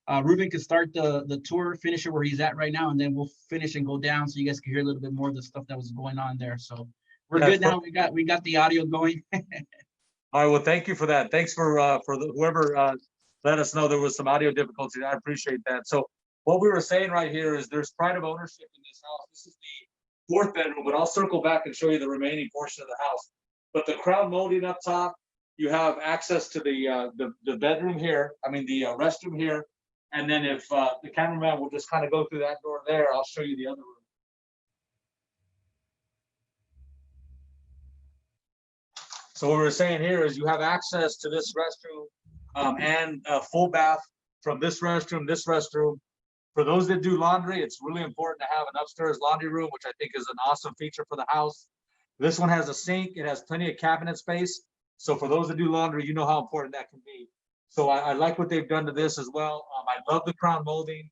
Ruben could start the tour, finish it where he's at right now, and then we'll finish and go down so you guys can hear a little bit more of the stuff that was going on there. So we're That's good now. We got the audio going. All right. Well, thank you for that. Thanks for whoever let us know there was some audio difficulties. I appreciate that. So what we were saying right here is there's pride of ownership in this house. This is the fourth bedroom, but I'll circle back and show you the remaining portion of the house. But the crown molding up top, you have access to the bedroom here. I mean the restroom here. And then if the cameraman will just kind of go through that door there, I'll show you the other room. So what we're saying here is you have access to this restroom and a full bath from this restroom, this restroom. For those that do laundry, it's really important to have an upstairs laundry room, which I think is an awesome feature for the house. This one has a sink. It has plenty of cabinet space. So for those that do laundry, you know how important that can be. So I like what they've done to this as well. I love the crown molding.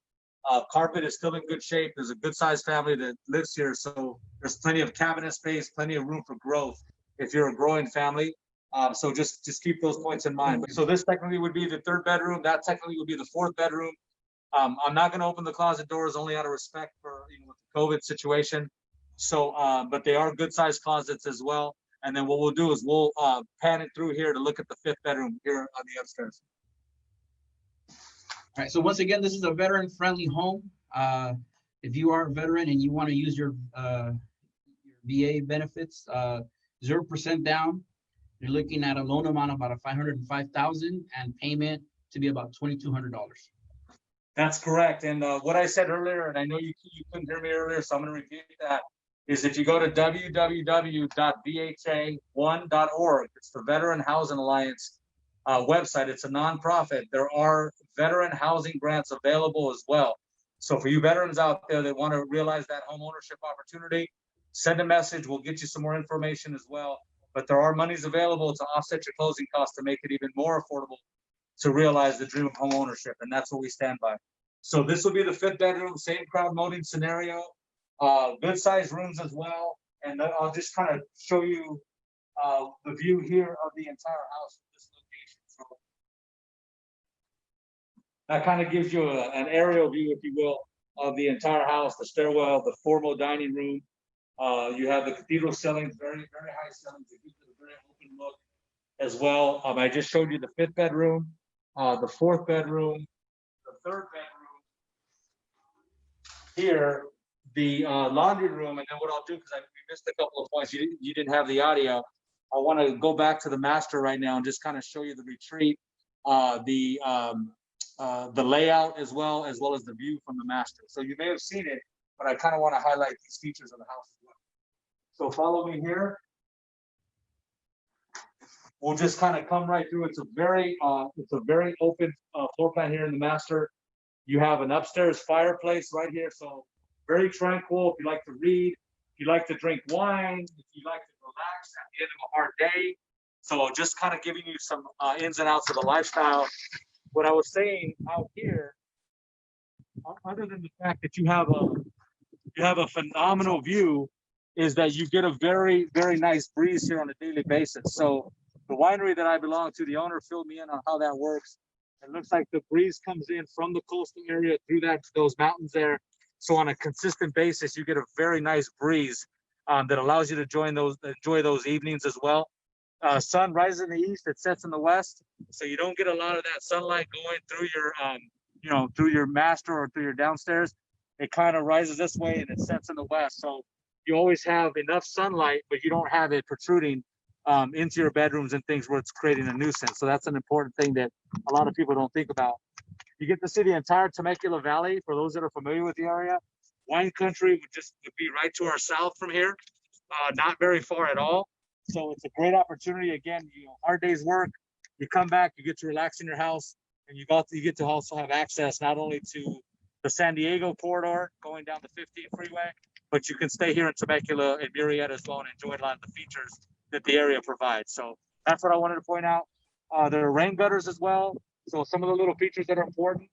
Carpet is still in good shape. There's a good sized family that lives here. So there's plenty of cabinet space, plenty of room for growth if you're a growing family. So just keep those points in mind. So this technically would be the third bedroom. That technically would be the fourth bedroom. I'm not going to open the closet doors only out of respect for with the COVID situation. So, but they are good sized closets as well. And then what we'll do is we'll pan it through here to look at the fifth bedroom here on the upstairs. All right. So once again, this is a veteran friendly home. If you are a veteran and you want to use your VA benefits, 0% down. You're looking at a loan amount of about $505,000 and payment to be about $2,200. That's correct. And what I said earlier, and I know you couldn't hear me earlier, so I'm going to repeat that, is if you go to www.vha1.org, it's the Veteran Housing Alliance website. It's a nonprofit. There are veteran housing grants available as well. So for you veterans out there that want to realize that home ownership opportunity, send a message. We'll get you some more information as well. But there are monies available to offset your closing costs to make it even more affordable to realize the dream of home ownership, and that's what we stand by. So this will be the fifth bedroom, same crown molding scenario, good sized rooms as well. And I'll just kind of show you the view here of the entire house from this location. So that kind of gives you an aerial view, if you will, of the entire house, the stairwell, the formal dining room. You have the cathedral ceilings, very, very high ceilings. It gives it a very open look as well. I just showed you the fifth bedroom, the fourth bedroom, the third bedroom. Here, the laundry room, and then what I'll do, because we missed a couple of points, you didn't have the audio. I want to go back to the master right now and just kind of show you the retreat, the layout as well as the view from the master. So you may have seen it, but I kind of want to highlight these features of the house as well. So follow me here. We'll just kind of come right through. It's a very open floor plan here in the master. You have an upstairs fireplace right here, so very tranquil. If you like to read, if you like to drink wine, if you like to relax at the end of a hard day. So just kind of giving you some ins and outs of the lifestyle. What I was saying out here, other than the fact that you have a phenomenal view, is that you get a very, very nice breeze here on a daily basis. So the winery that I belong to, the owner filled me in on how that works. It looks like the breeze comes in from the coastal area through those mountains there. So on a consistent basis, you get a very nice breeze that allows you to enjoy those evenings as well. Sun rises in the east, it sets in the west, so you don't get a lot of that sunlight going through your, through your master or through your downstairs. It kind of rises this way and it sets in the west. So you always have enough sunlight, but you don't have it protruding into your bedrooms and things where it's creating a nuisance. So that's an important thing that a lot of people don't think about. You get to see the entire Temecula Valley. For those that are familiar with the area, wine country would be right to our south from here, not very far at all. So it's a great opportunity. Again, hard day's work, you come back, you get to relax in your house, and you get to also have access not only to the San Diego corridor going down the 15 freeway, but you can stay here in Temecula and Murrieta as well and enjoy a lot of the features that the area provides. So that's what I wanted to point out. There are rain gutters as well. So some of the little features that are important.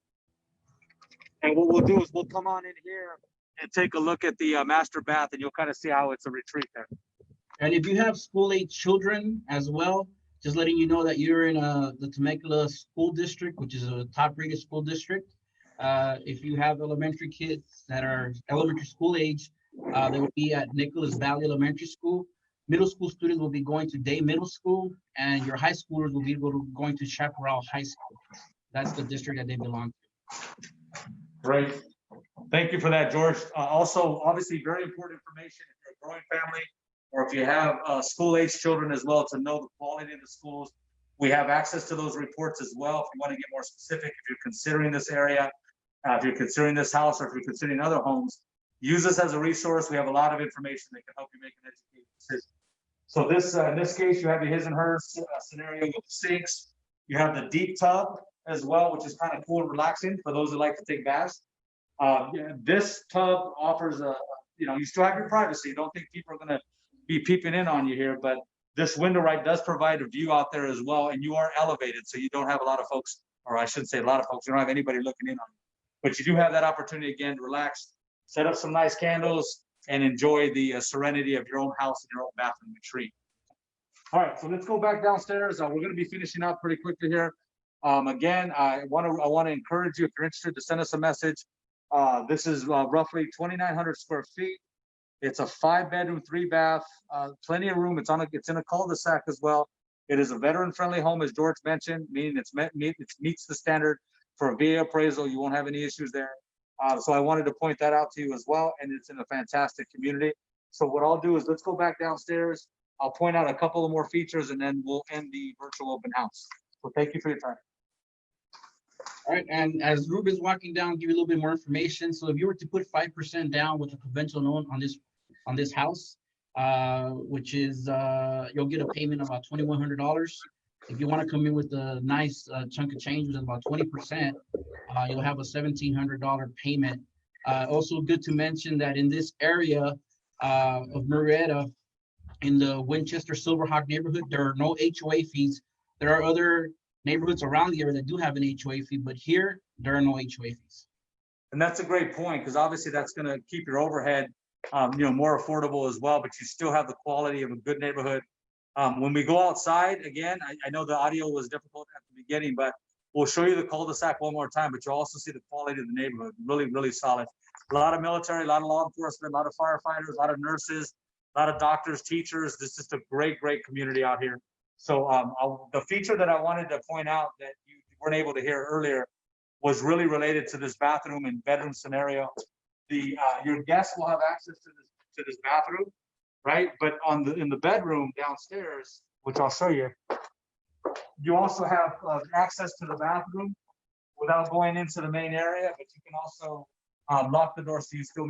And what we'll do is we'll come on in here and take a look at the master bath, and you'll kind of see how it's a retreat there. And if you have school-age children as well, just letting you know that you're in the Temecula School District, which is a top-rated school district. If you have elementary kids that are elementary school age, they will be at Nicholas Valley Elementary School. Middle school students will be going to Day Middle School, and your high schoolers will be going to Chaparral High School. That's the district that they belong Great. Thank you for that, George. Also, obviously, very important information if you're a growing family or if you have school-age children as well to know the quality of the schools. We have access to those reports as well. If you want to get more specific, if you're considering this area, if you're considering this house, or if you're considering other homes, use this as a resource. We have a lot of information that can help you make an educated decision. So this, in this case, you have the his and hers scenario with the sinks. You have the deep tub as well, which is kind of cool and relaxing for those that like to take baths. This tub offers you still have your privacy. Don't think people are going to be peeping in on you here, but this window right does provide a view out there as well, and you are elevated, so you don't have a lot of folks, or I shouldn't say a lot of folks, you don't have anybody looking in on you. But you do have that opportunity again to relax, set up some nice candles, and enjoy the serenity of your own house and your own bathroom retreat. All right, so let's go back downstairs. We're going to be finishing up pretty quickly here. Again, I want to encourage you, if you're interested, to send us a message. This is roughly 2,900 square feet. It's a 5-bedroom, 3-bath, plenty of room. It's in a cul-de-sac as well. It is a veteran-friendly home, as George mentioned, meaning it meets the standard for a VA appraisal. You won't have any issues there. So I wanted to point that out to you as well. And it's in a fantastic community. So what I'll do is let's go back downstairs. I'll point out a couple of more features, and then we'll end the virtual open house. So thank you for your time. All right, and as Ruben's walking down, give you a little bit more information. So if you were to put 5% down with a conventional loan on this house, which is you'll get a payment of about $2,100. If you want to come in with a nice chunk of change, which is about 20%, you'll have a $1,700 payment. Also good to mention that in this area of Murrieta, in the Winchester Silverhawk neighborhood, there are no HOA fees. There are other neighborhoods around the area that do have an HOA fee, but here there are no HOA fees. And that's a great point, because obviously that's going to keep your overhead, more affordable as well. But you still have the quality of a good neighborhood. When we go outside, again, I know the audio was difficult at the beginning, but we'll show you the cul-de-sac one more time. But you'll also see the quality of the neighborhood. Really, really solid. A lot of military, a lot of law enforcement, a lot of firefighters, a lot of nurses, a lot of doctors, teachers. This is just a great, great community out here. So the feature that I wanted to point out that you weren't able to hear earlier was really related to this bathroom and bedroom scenario. Your guests will have access to this bathroom, right? But in the bedroom downstairs, which I'll show you, you also have access to the bathroom without going into the main area. But you can also lock the door so you still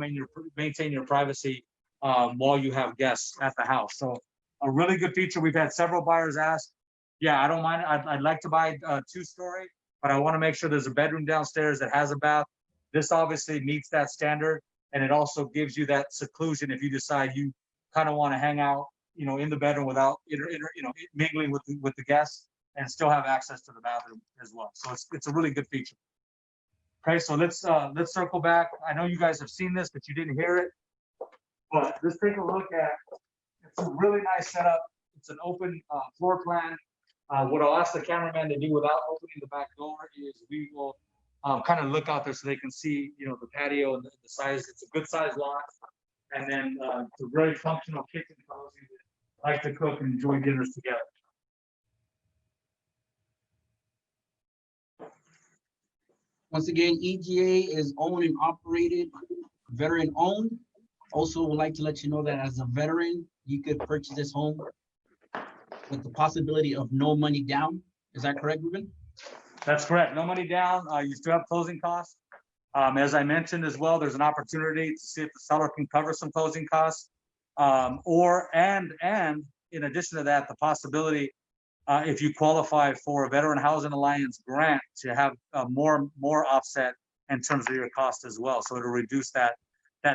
maintain your privacy while you have guests at the house. So a really good feature. We've had several buyers ask, yeah, I don't mind. I'd like to buy a 2-story, but I want to make sure there's a bedroom downstairs that has a bath. This obviously meets that standard, and it also gives you that seclusion if you decide you kind of want to hang out, in the bedroom without, mingling with the guests, and still have access to the bathroom as well. So it's a really good feature. Okay, so let's circle back. I know you guys have seen this, but you didn't hear it. But let's take a look at. It's a really nice setup. It's an open floor plan. What I'll ask the cameraman to do without opening the back door is we will kind of look out there so they can see, the patio and the size. It's a good size lot. And then it's a very functional kitchen for those of you that like to cook and enjoy dinners together. Once again, EGA is owned and operated, veteran owned. Also would like to let you know that as a veteran, you could purchase this home with the possibility of no money down. Is that correct, Ruben? That's correct. No money down. You still have closing costs. As I mentioned as well, there's an opportunity to see if the seller can cover some closing costs. And in addition to that, the possibility, if you qualify for a Veteran Housing Alliance grant, to have more offset in terms of your cost as well. So it'll reduce that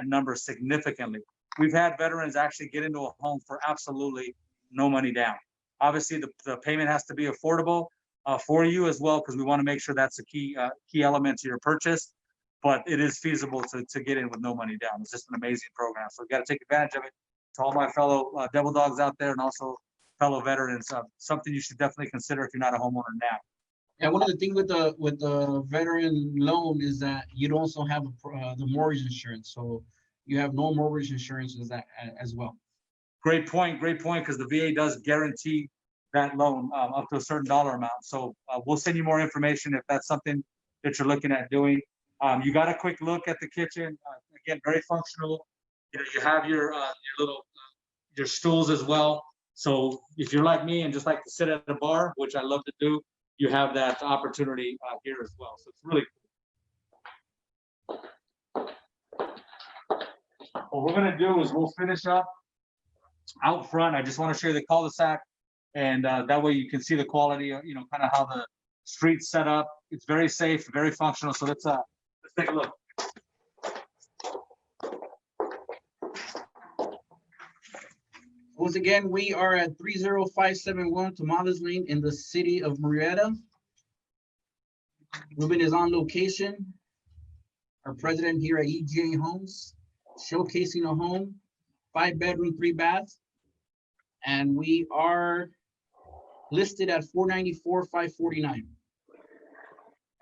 number significantly. We've had veterans actually get into a home for absolutely no money down. Obviously, the payment has to be affordable for you as well, because we want to make sure that's a key element to your purchase. But it is feasible to get in with no money down. It's just an amazing program. So we've got to take advantage of it. To all my fellow devil dogs out there, and also fellow veterans, something you should definitely consider if you're not a homeowner now. And one of the things with the veteran loan is that you'd also have the mortgage insurance, so you have no mortgage insurance as well. Great point, because the VA does guarantee that loan up to a certain dollar amount. So we'll send you more information if that's something that you're looking at doing. You got a quick look at the kitchen. Again, very functional. You know, you have your little your stools as well. So if you're like me and just like to sit at a bar, which I love to do, you have that opportunity here as well. So it's really cool. What we're gonna do is we'll finish up out front. I just want to show you the cul-de-sac, and that way you can see the quality of, you know, kind of how the street's set up. It's very safe, very functional. So let's take a look. Once again, we are at 30571 Tomales Lane in the city of Murrieta. Ruben is on location. Our president here at EGA Homes, showcasing a home, 5-bedroom, 3-bath, and we are listed at $494,549.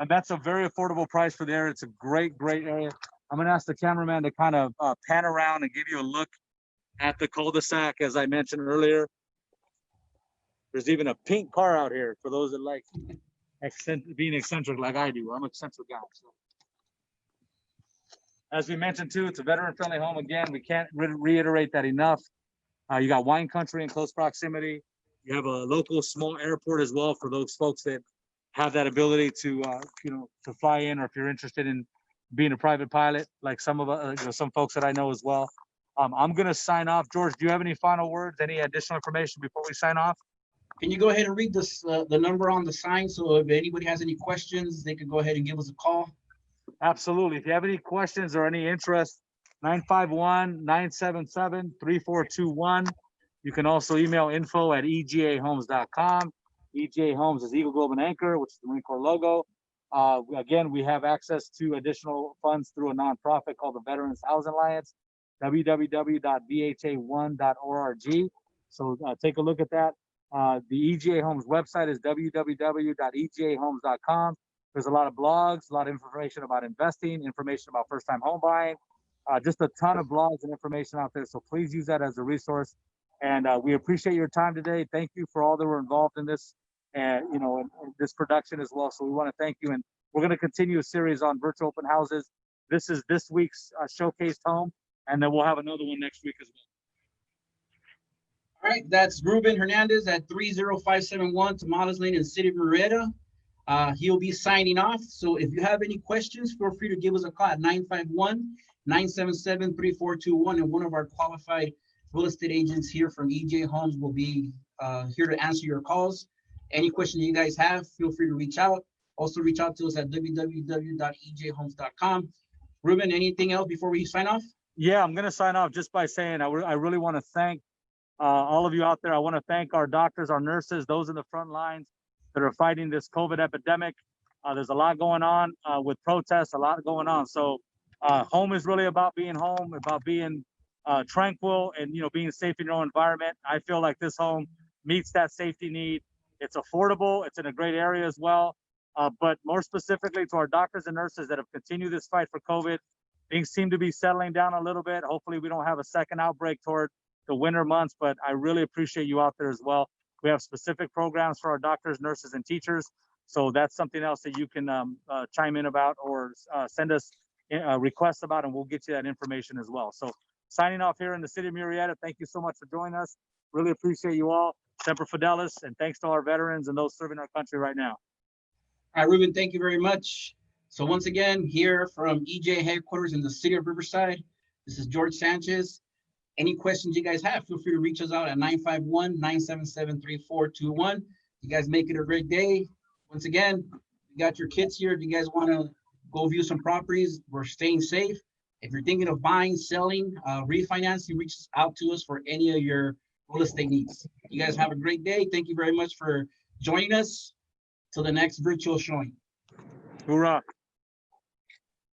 And that's a very affordable price for the area. It's a great area. I'm gonna ask the cameraman to kind of pan around and give you a look at the cul-de-sac. As I mentioned earlier, there's even a pink car out here for those that like being eccentric like I do. I'm an eccentric guy. So. As we mentioned too, it's a veteran-friendly home. Again, we can't reiterate that enough. You got wine country in close proximity. You have a local small airport as well for those folks that have that ability to, you know, to fly in, or if you're interested in being a private pilot, like some of you know, some folks that I know as well. I'm gonna sign off. George, do you have any final words? Any additional information before we sign off? Can you go ahead and read this, the number on the sign, so if anybody has any questions, they could go ahead and give us a call? Absolutely. If you have any questions or any interest, 951-977-3421. You can also email info@egahomes.com. EGA Homes is Eagle Globe and Anchor, which is the Marine Corps logo. Again, we have access to additional funds through a nonprofit called the Veterans Housing Alliance, www.vha1.org. So take a look at that. The EGA Homes website is www.egahomes.com. There's a lot of blogs, a lot of information about investing, information about first-time home buying, just a ton of blogs and information out there. So please use that as a resource. And we appreciate your time today. Thank you for all that were involved in this, and you know, in this production as well. So we want to thank you. And we're going to continue a series on virtual open houses. This is this week's showcased home, and then we'll have another one next week as well. All right, that's Ruben Hernandez at 30571 Tomales Lane in the city of Murrieta. He'll be signing off. So if you have any questions, feel free to give us a call at 951-977-3421, and one of our qualified real estate agents here from EJ Homes will be here to answer your calls. Any questions you guys have, feel free to reach out. Also reach out to us at www.ejhomes.com. Ruben, anything else before we sign off? Yeah, I'm going to sign off just by saying I really want to thank all of you out there. I want to thank our doctors, our nurses, those in the front lines that are fighting this COVID epidemic. There's a lot going on with protests, a lot going on. So home is really about being home, about being tranquil and, you know, being safe in your own environment. I feel like this home meets that safety need. It's affordable. It's in a great area as well. But more specifically to our doctors and nurses that have continued this fight for COVID, things seem to be settling down a little bit. Hopefully we don't have a second outbreak toward the winter months, but I really appreciate you out there as well. We have specific programs for our doctors, nurses, and teachers. So that's something else that you can chime in about or send us requests about, and we'll get you that information as well. So signing off here in the city of Murrieta, thank you so much for joining us. Really appreciate you all. Semper Fidelis, and thanks to our veterans and those serving our country right now. All right, Ruben, thank you very much. So once again, here from EJ headquarters in the city of Riverside, this is George Sanchez. Any questions you guys have, feel free to reach us out at 951-977-3421. You guys make it a great day. Once again, you got your kids here. If you guys want to go view some properties, we're staying safe. If you're thinking of buying, selling, refinancing, reach out to us for any of your real estate needs. You guys have a great day. Thank you very much for joining us. Till the next virtual showing. Hoorah.